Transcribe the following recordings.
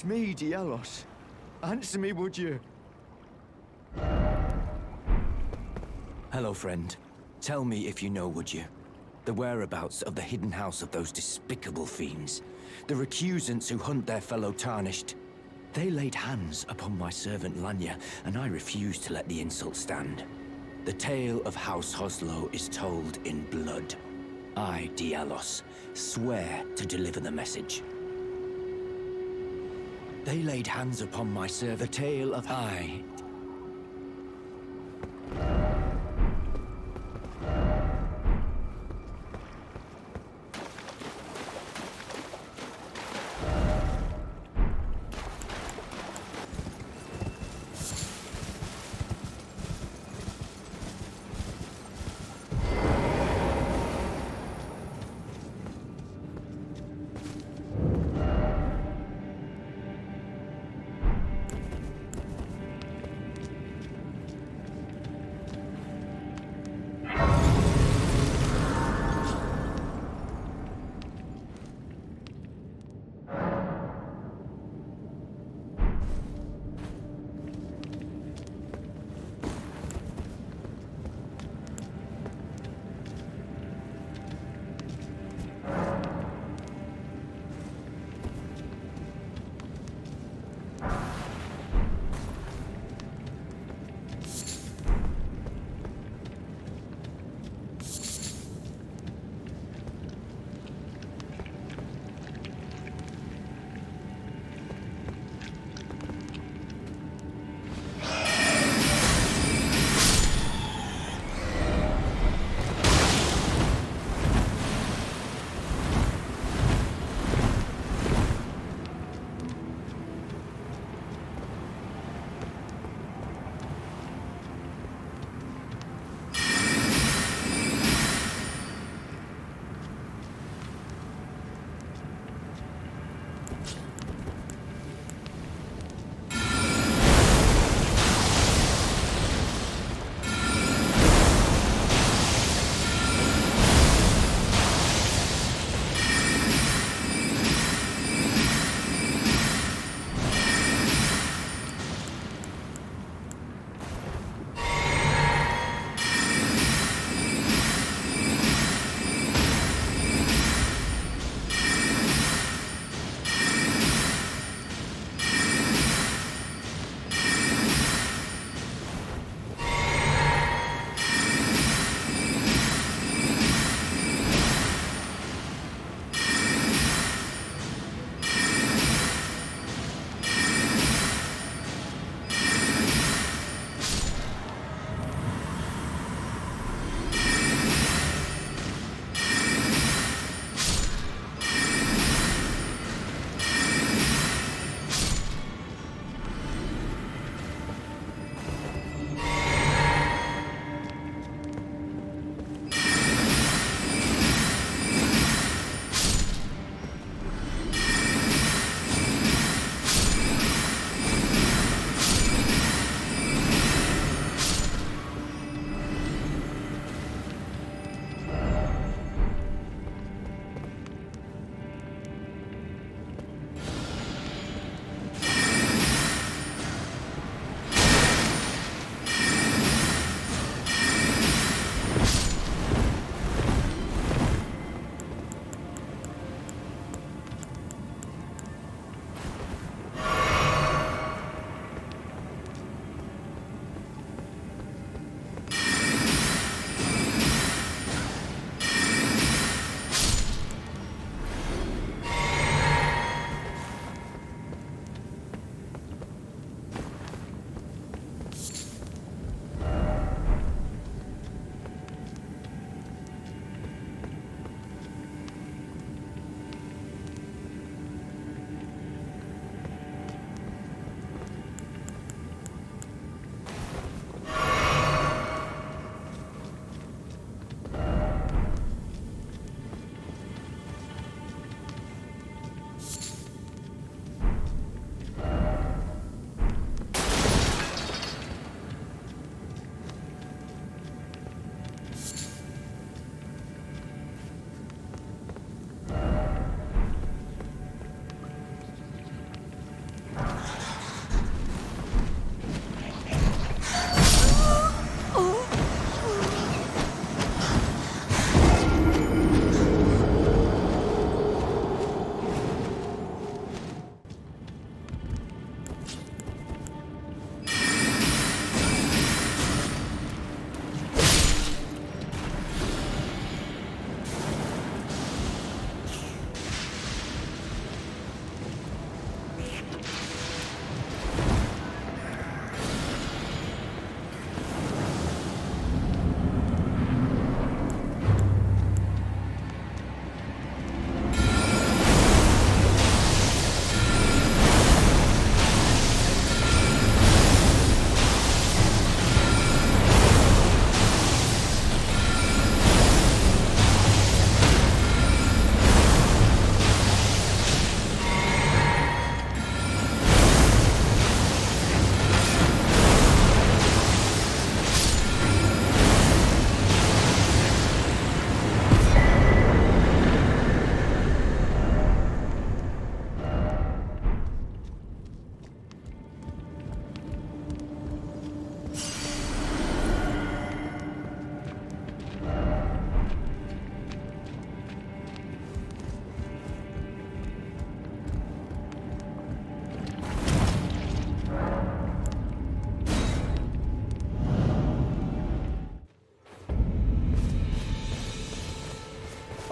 It's me, Dielos. Answer me, would you? Hello, friend. Tell me if you know, would you? The whereabouts of the hidden house of those despicable fiends. The recusants who hunt their fellow Tarnished. They laid hands upon my servant Lanya, and I refused to let the insult stand. The tale of House Hoslo is told in blood. I, Dielos, swear to deliver the message. They laid hands upon my servant. The tale of I.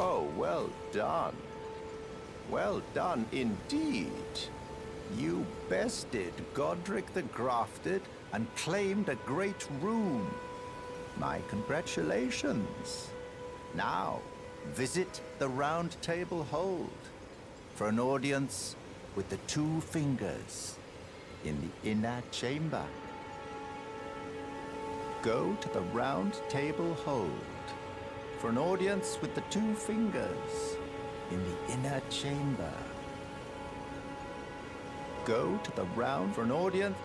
Oh, well done. Well done indeed. You bested Godric the Grafted and claimed a great rune. My congratulations. Now, visit the Round Table Hold for an audience with the two fingers in the inner chamber. Go to the Round Table Hold for an audience with the two fingers in the inner chamber. Go to the round for an audience.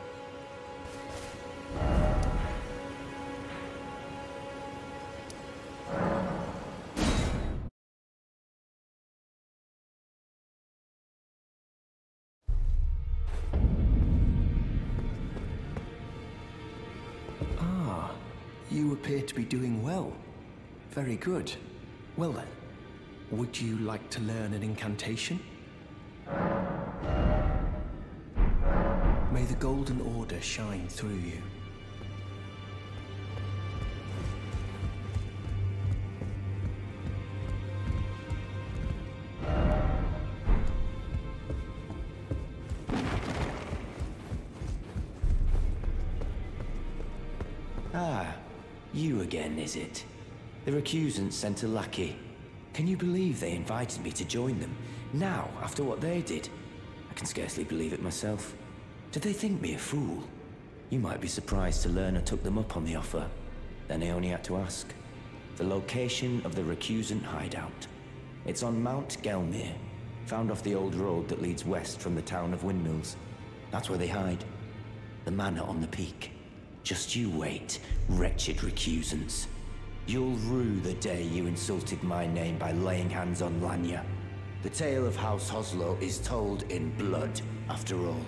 Ah, you appear to be doing well. Very good. Well then, would you like to learn an incantation? May the Golden Order shine through you. Ah, you again, is it? The recusants sent a lackey. Can you believe they invited me to join them? Now, after what they did? I can scarcely believe it myself. Did they think me a fool? You might be surprised to learn I took them up on the offer. Then I only had to ask. The location of the recusant hideout. It's on Mount Gelmir, found off the old road that leads west from the town of Windmills. That's where they hide. The manor on the peak. Just you wait, wretched recusants. You'll rue the day you insulted my name by laying hands on Lanya. The tale of House Hoslow is told in blood, after all.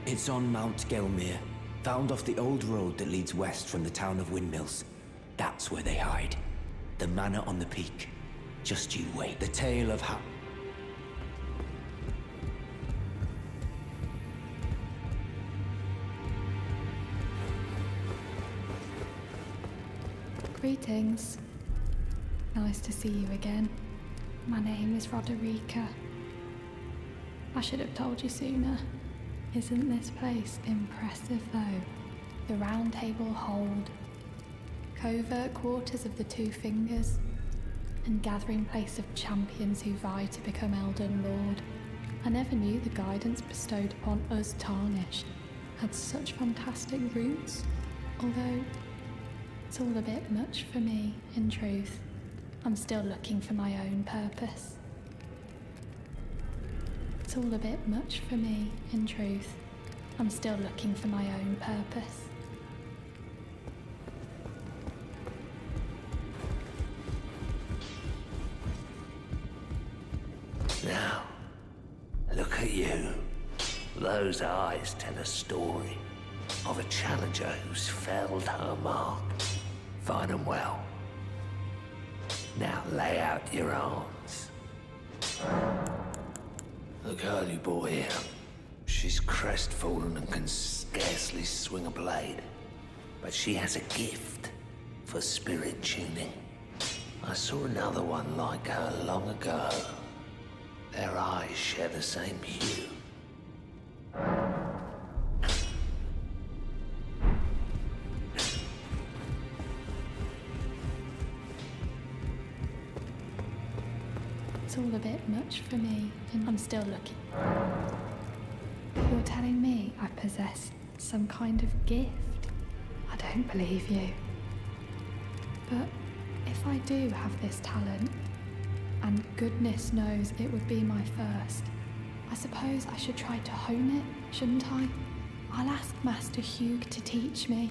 It's on Mount Gelmir, found off the old road that leads west from the town of Windmills. That's where they hide. The manor on the peak. Just you wait. The tale of how... Greetings. Nice to see you again. My name is Roderica. I should have told you sooner. Isn't this place impressive though? The Round Table Hold. Covert quarters of the Two Fingers. And gathering place of champions who vie to become Elden Lord. I never knew the guidance bestowed upon us Tarnished had such fantastic roots. Although, it's all a bit much for me, in truth. I'm still looking for my own purpose. It's all a bit much for me, in truth. I'm still looking for my own purpose. Now, look at you. Those eyes tell a story of a challenger who's felled her mark. Fine and well. Now lay out your arms. The girl you brought here, she's crestfallen and can scarcely swing a blade. But she has a gift for spirit tuning. I saw another one like her long ago. Their eyes share the same hue. It's all a bit much for me, and I'm still looking. You're telling me I possess some kind of gift? I don't believe you. But if I do have this talent, and goodness knows it would be my first, I suppose I should try to hone it, shouldn't I? I'll ask Master Hugh to teach me.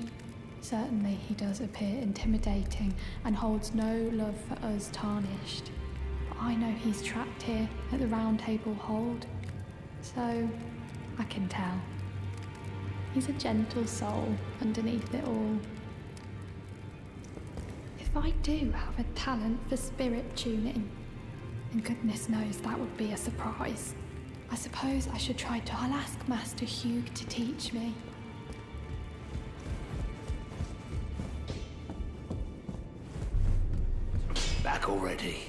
Certainly he does appear intimidating and holds no love for us Tarnished. I know he's trapped here at the Round Table Hold, so I can tell. He's a gentle soul underneath it all. If I do have a talent for spirit tuning, and goodness knows that would be a surprise, I suppose I should try to... I'll ask Master Hugh to teach me. Back already.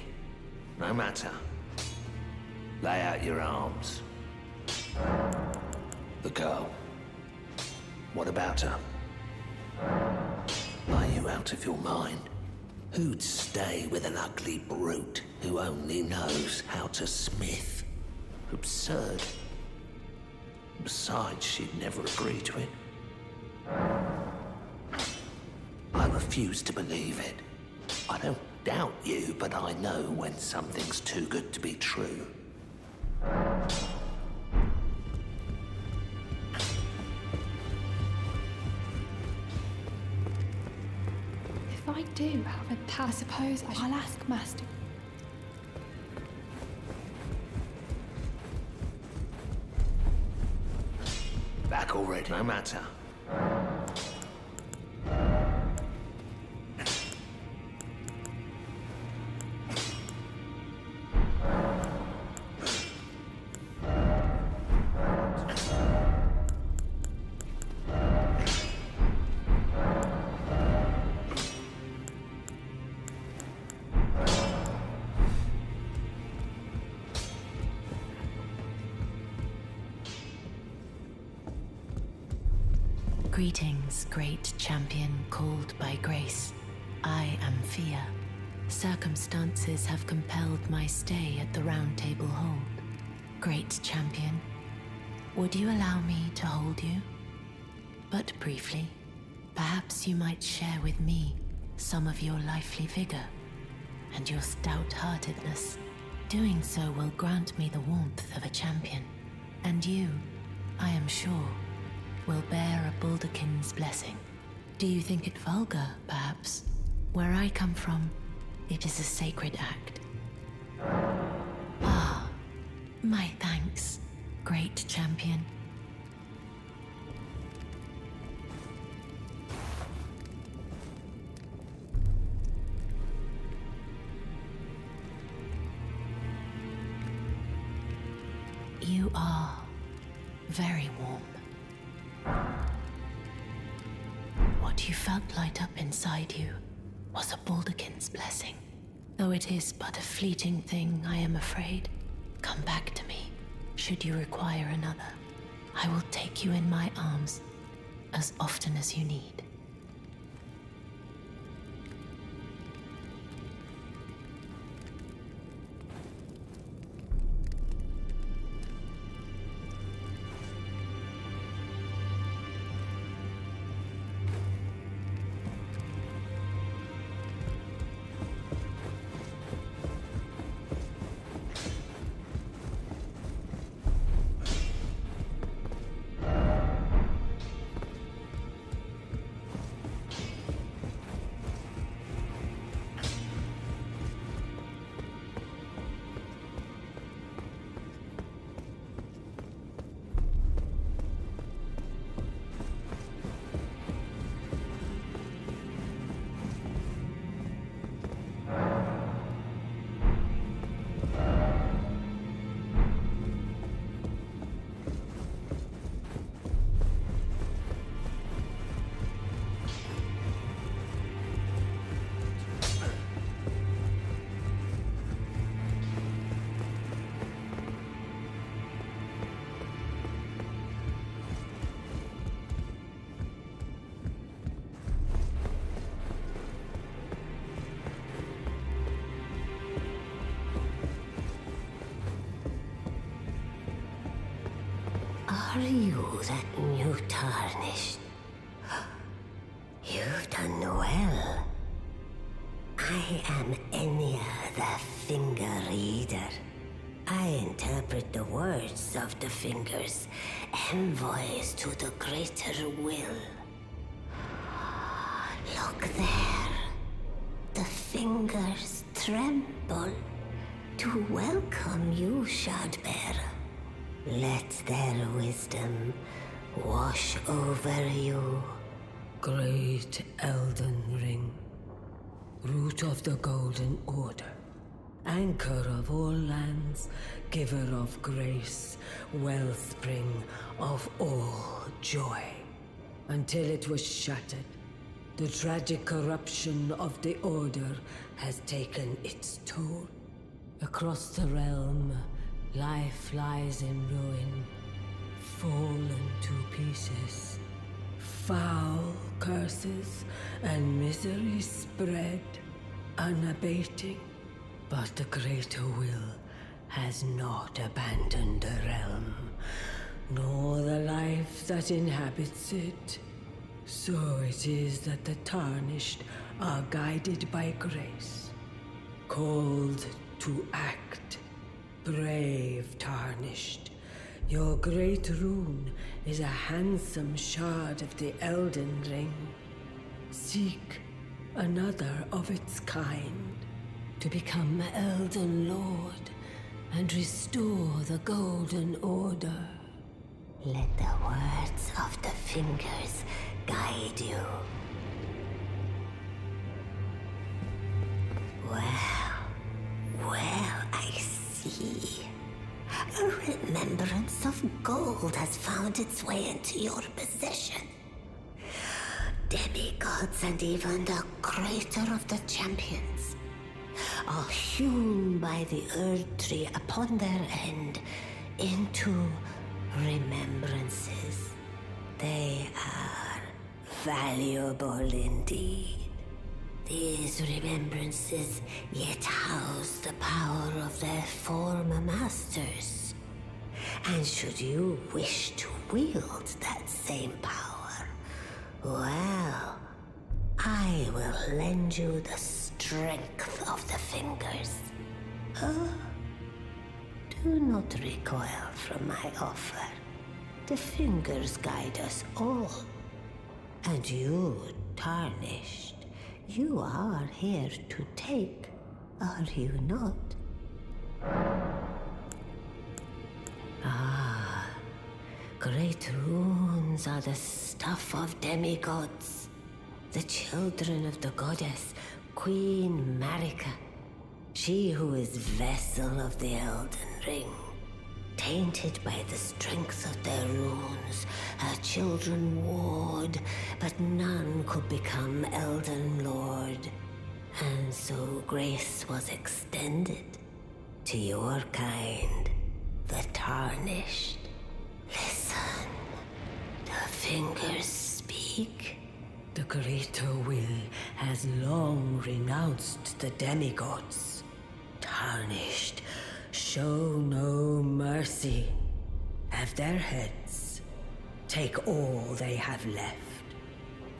No matter. Lay out your arms. The girl. What about her? Are you out of your mind? Who'd stay with an ugly brute who only knows how to smith? Absurd. Besides, she'd never agree to it. I refuse to believe it. I don't doubt you, but I know when something's too good to be true. If I do have a I suppose I'll ask Master. Back already, no matter. Greetings, great champion called by grace. I am Fia. Circumstances have compelled my stay at the Round Table Hold. Great champion, would you allow me to hold you? But briefly, perhaps you might share with me some of your lively vigor and your stout-heartedness. Doing so will grant me the warmth of a champion, and you, I am sure, will bear a Baldakin's blessing. Do you think it vulgar, perhaps? Where I come from, it is a sacred act. Ah, my thanks, great champion. You are very warm. What you felt light up inside you was a Baldakin's blessing. Though it is but a fleeting thing, I am afraid. Come back to me, should you require another. I will take you in my arms as often as you need. Are you that new Tarnished? You've done well. I am Enya the Finger Reader. I interpret the words of the fingers, envoys to the greater will. Look there. The fingers tremble to welcome you, Shardbearer. Let their wisdom wash over you. Great Elden Ring, root of the Golden Order, anchor of all lands, giver of grace, wellspring of all joy. Until it was shattered, The tragic corruption of the Order has taken its toll. Across the realm, life lies in ruin, fallen to pieces. Foul curses and misery spread, unabating. But the greater will has not abandoned the realm, nor the life that inhabits it. So it is that the Tarnished are guided by grace, called to act. Brave Tarnished, your great rune is a handsome shard of the Elden Ring. Seek another of its kind to become Elden Lord and restore the Golden Order. Let the words of the fingers guide you. Well, I see. A remembrance of gold has found its way into your possession. Demigods and even the creator of the champions are hewn by the Earth Tree upon their end into remembrances. They are valuable indeed. These remembrances yet house the power of their former masters. And should you wish to wield that same power, well, I will lend you the strength of the fingers. Do not recoil from my offer. The fingers guide us all. And you, Tarnished, you are here to take, are you not? Ah, great runes are the stuff of demigods, the children of the goddess, Queen Marika, she who is vessel of the Elden Ring. Tainted by the strength of their runes, her children warred, but none could become Elden Lord. And so grace was extended to your kind, the Tarnished. Listen, the fingers speak. The greater will has long renounced the demigods. Tarnished, show no mercy. Have their heads. Take all they have left.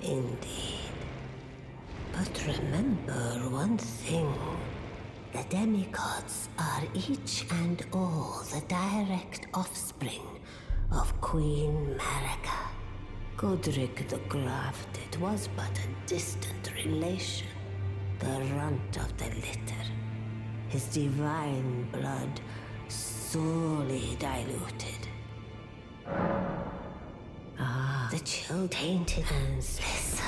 Indeed. But remember one thing. The demigods are each and all the direct offspring of Queen Marika. Godric the Grafted was but a distant relation, the runt of the litter. His divine blood sorely diluted. Ah, the chill tainted hands. Listen.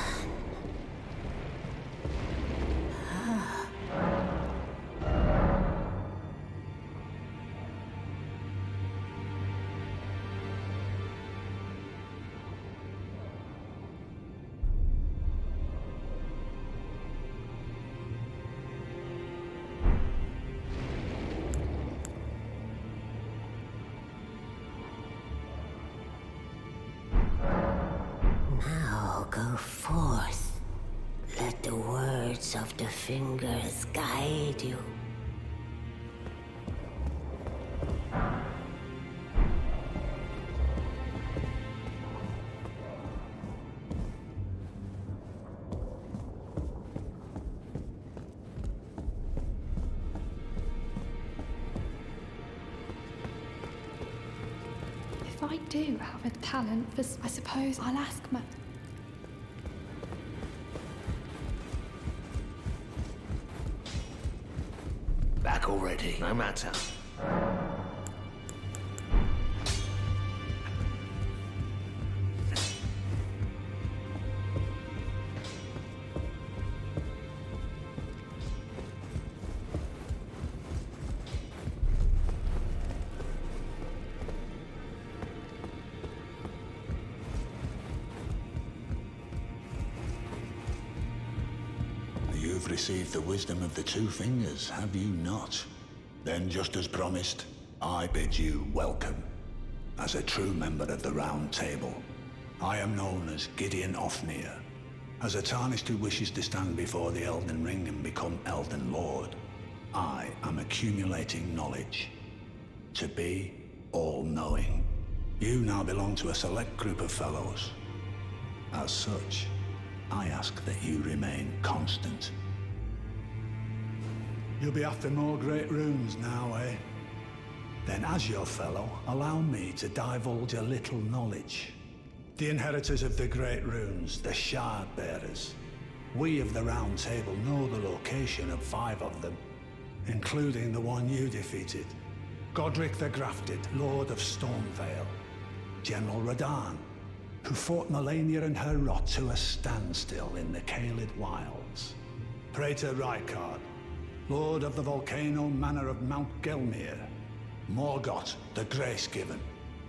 Now go forth. Let the words of the fingers guide you. If I do have a talent for, I suppose I'll ask my... Back already, no matter. you've received the wisdom of the Two Fingers, have you not? Then, just as promised, I bid you welcome. As a true member of the Round Table, I am known as Gideon Ofnir. As a Tarnished who wishes to stand before the Elden Ring and become Elden Lord, I am accumulating knowledge. To be all-knowing. You now belong to a select group of fellows. As such, I ask that you remain constant. You'll be after more great runes now, eh? Then as your fellow, allow me to divulge a little knowledge. The inheritors of the great runes, the Shard Bearers. We of the Round Table know the location of 5 of them, including the one you defeated. Godric the Grafted, Lord of Stormvale. General Radahn, who fought Melania and her rot to a standstill in the Caelid Wilds. Praetor Rykard, Lord of the Volcano Manor of Mount Gelmir. Morgott the Grace-Given,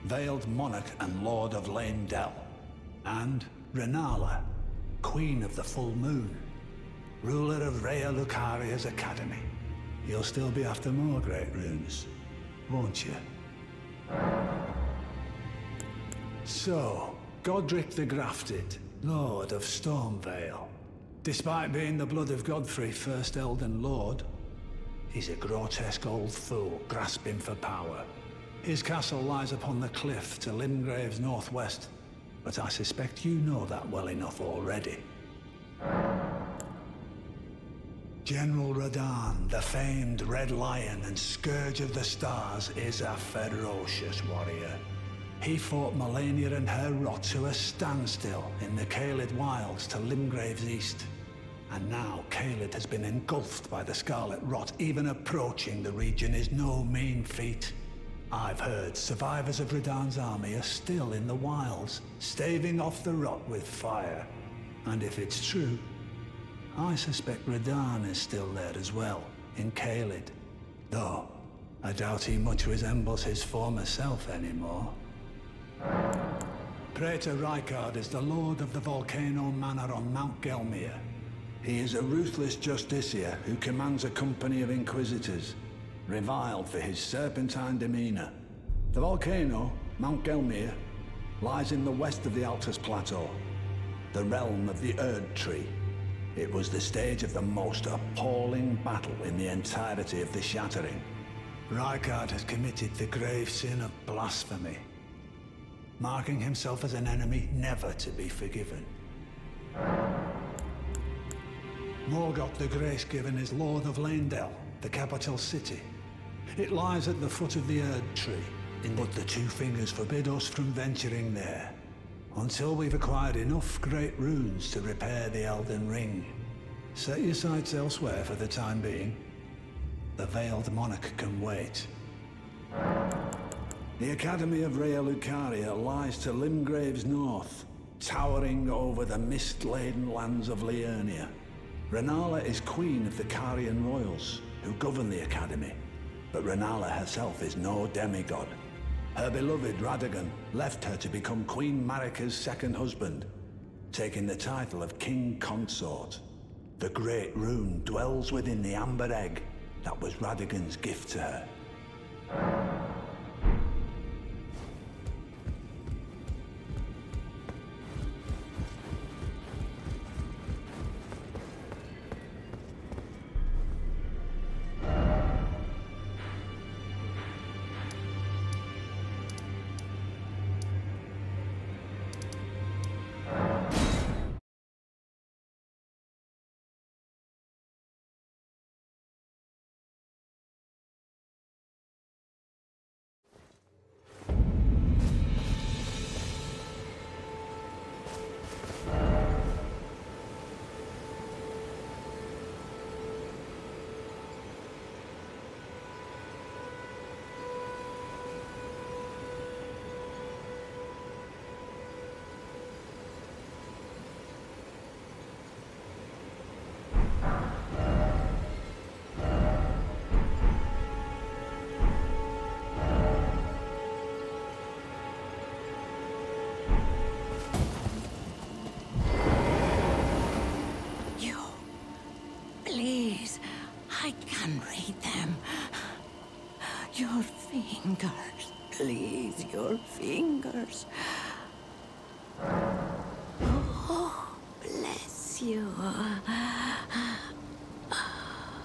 Veiled Monarch and Lord of Leyndell. And Renala, Queen of the Full Moon, ruler of Rhea Lucaria's Academy. You'll still be after more great runes, won't you? So, Godric the Grafted, Lord of Stormvale. Despite being the blood of Godfrey, first Elden Lord, he's a grotesque old fool grasping for power. His castle lies upon the cliff to Limgrave's northwest, but I suspect you know that well enough already. General Radahn, the famed Red Lion and Scourge of the Stars, is a ferocious warrior. He fought Melania and her rot to a standstill in the Caelid Wilds to Limgrave's east. And now Caelid has been engulfed by the Scarlet Rot. Even approaching the region is no mean feat. I've heard survivors of Radahn's army are still in the wilds, staving off the rot with fire. And if it's true, I suspect Radahn is still there as well, in Caelid. Though, I doubt he much resembles his former self anymore. Praetor Rykard is the Lord of the Volcano Manor on Mount Gelmir. He is a ruthless justiciar who commands a company of inquisitors, reviled for his serpentine demeanor. The volcano, Mount Gelmir, lies in the west of the Altus Plateau, the realm of the Erd Tree. It was the stage of the most appalling battle in the entirety of the Shattering. Rykard has committed the grave sin of blasphemy, marking himself as an enemy never to be forgiven. Morgott the Grace-Given is Lord of Leyndell, the capital city. It lies at the foot of the Erd Tree, but the Two Fingers forbid us from venturing there, until we've acquired enough great runes to repair the Elden Ring. Set your sights elsewhere for the time being. The Veiled Monarch can wait. The Academy of Rhea Lucaria lies to Limgrave's north, towering over the mist-laden lands of Liurnia. Renala is queen of the Carian royals, who govern the Academy. But Renala herself is no demigod. Her beloved Radagon left her to become Queen Marika's second husband, taking the title of King Consort. The Great Rune dwells within the Amber Egg that was Radagon's gift to her. can read them. Your fingers, please, your fingers. Oh, bless you.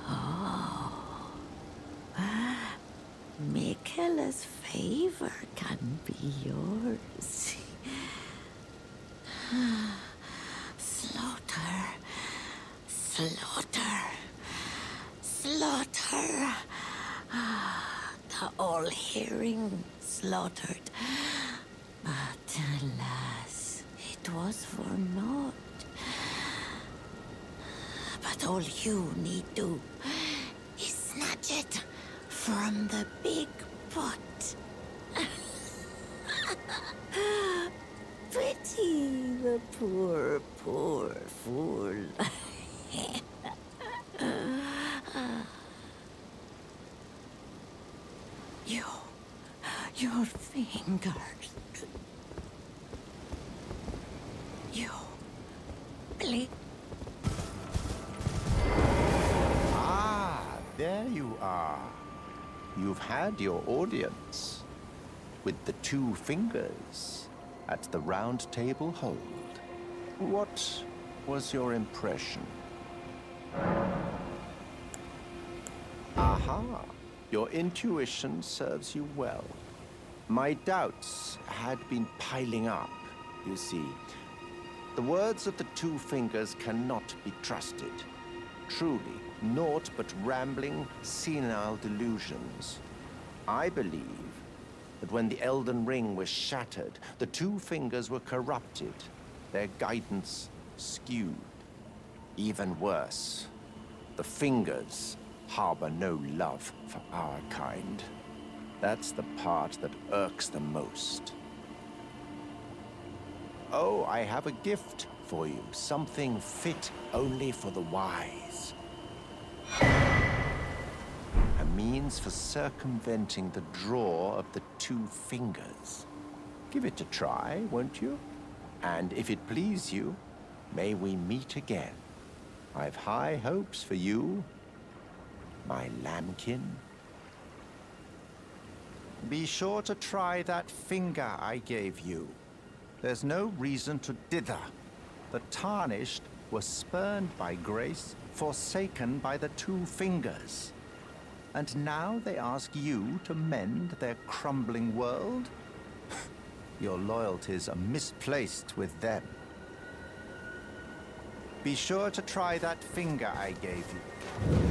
Oh. Miquella's favor can be yours. Slaughter. Slaughter. Slaughter. The all-hearing slaughtered. But alas, it was for naught. But all you need do is snatch it from the big pot. Pity the poor, poor fool. Your fingers. You bleed. Ah, there you are. You've had your audience with the two fingers at the round table hold. What was your impression? Aha, your intuition serves you well. My doubts had been piling up, you see. The words of the two fingers cannot be trusted. Truly, naught but rambling, senile delusions. I believe that when the Elden Ring was shattered, the two fingers were corrupted, their guidance skewed. Even worse, the fingers harbor no love for our kind. That's the part that irks them most. Oh, I have a gift for you. Something fit only for the wise. A means for circumventing the draw of the two fingers. Give it a try, won't you? And if it please you, may we meet again. I've high hopes for you, my lambkin. Be sure to try that finger I gave you. There's no reason to dither. The Tarnished were spurned by grace, forsaken by the two fingers. And now they ask you to mend their crumbling world? Your loyalties are misplaced with them. Be sure to try that finger I gave you.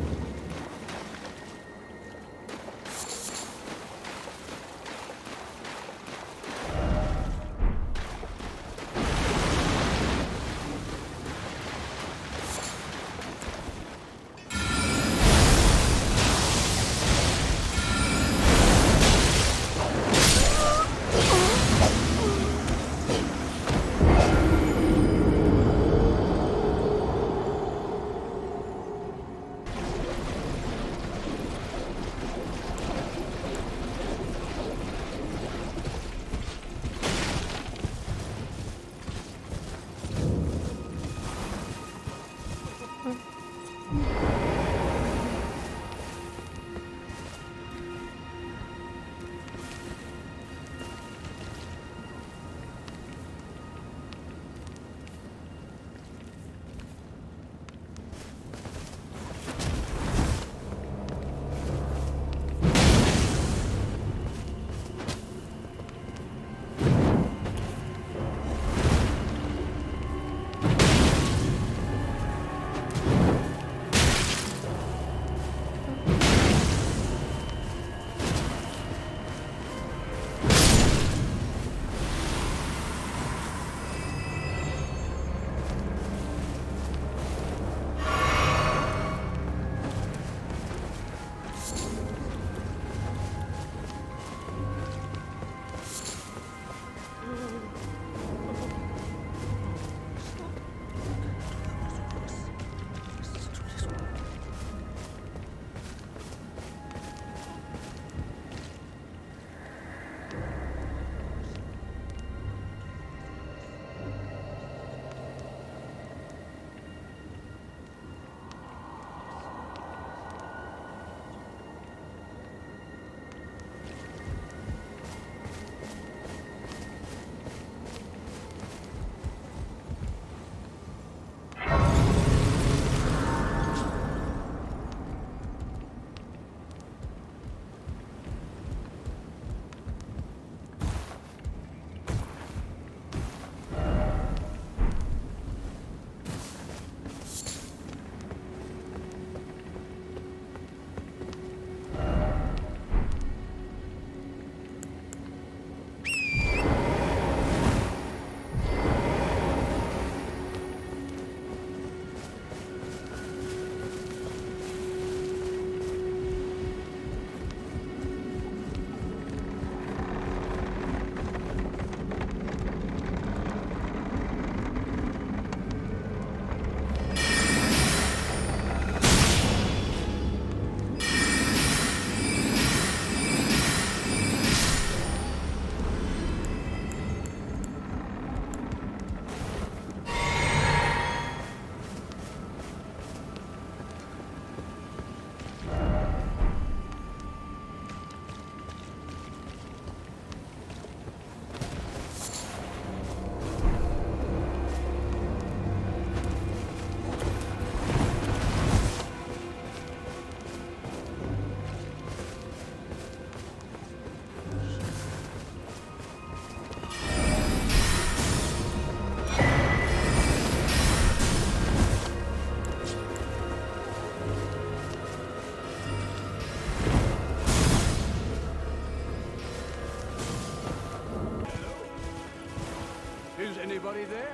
there?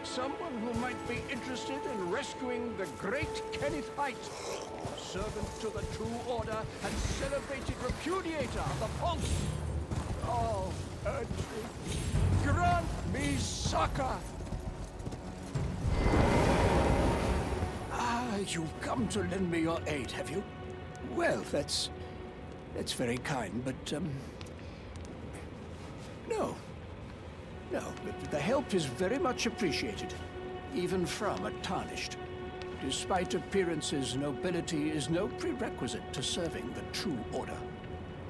Someone who might be interested in rescuing the great Kenneth Height, servant to the True Order and celebrated repudiator of the False. Oh, Erdtree, grant me succor! Ah, you've come to lend me your aid, have you? Well, that's very kind, but, no. No, the help is very much appreciated, even from a Tarnished. Despite appearances, nobility is no prerequisite to serving the True Order.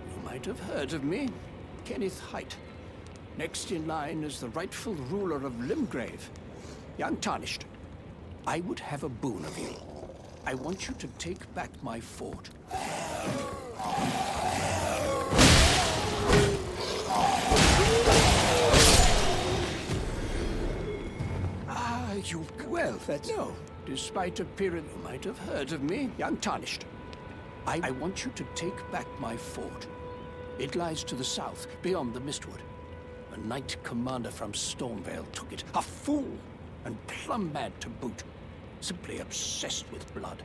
You might have heard of me, Kenneth Height. Next in line is the rightful ruler of Limgrave, young Tarnished. I would have a boon of you. I want you to take back my fort. Well, that's... No. Despite appearance, you might have heard of me, young Tarnished. I want you to take back my fort. It lies to the south, beyond the Mistwood. A knight commander from Stormvale took it. A fool! And plumb mad to boot. Simply obsessed with blood.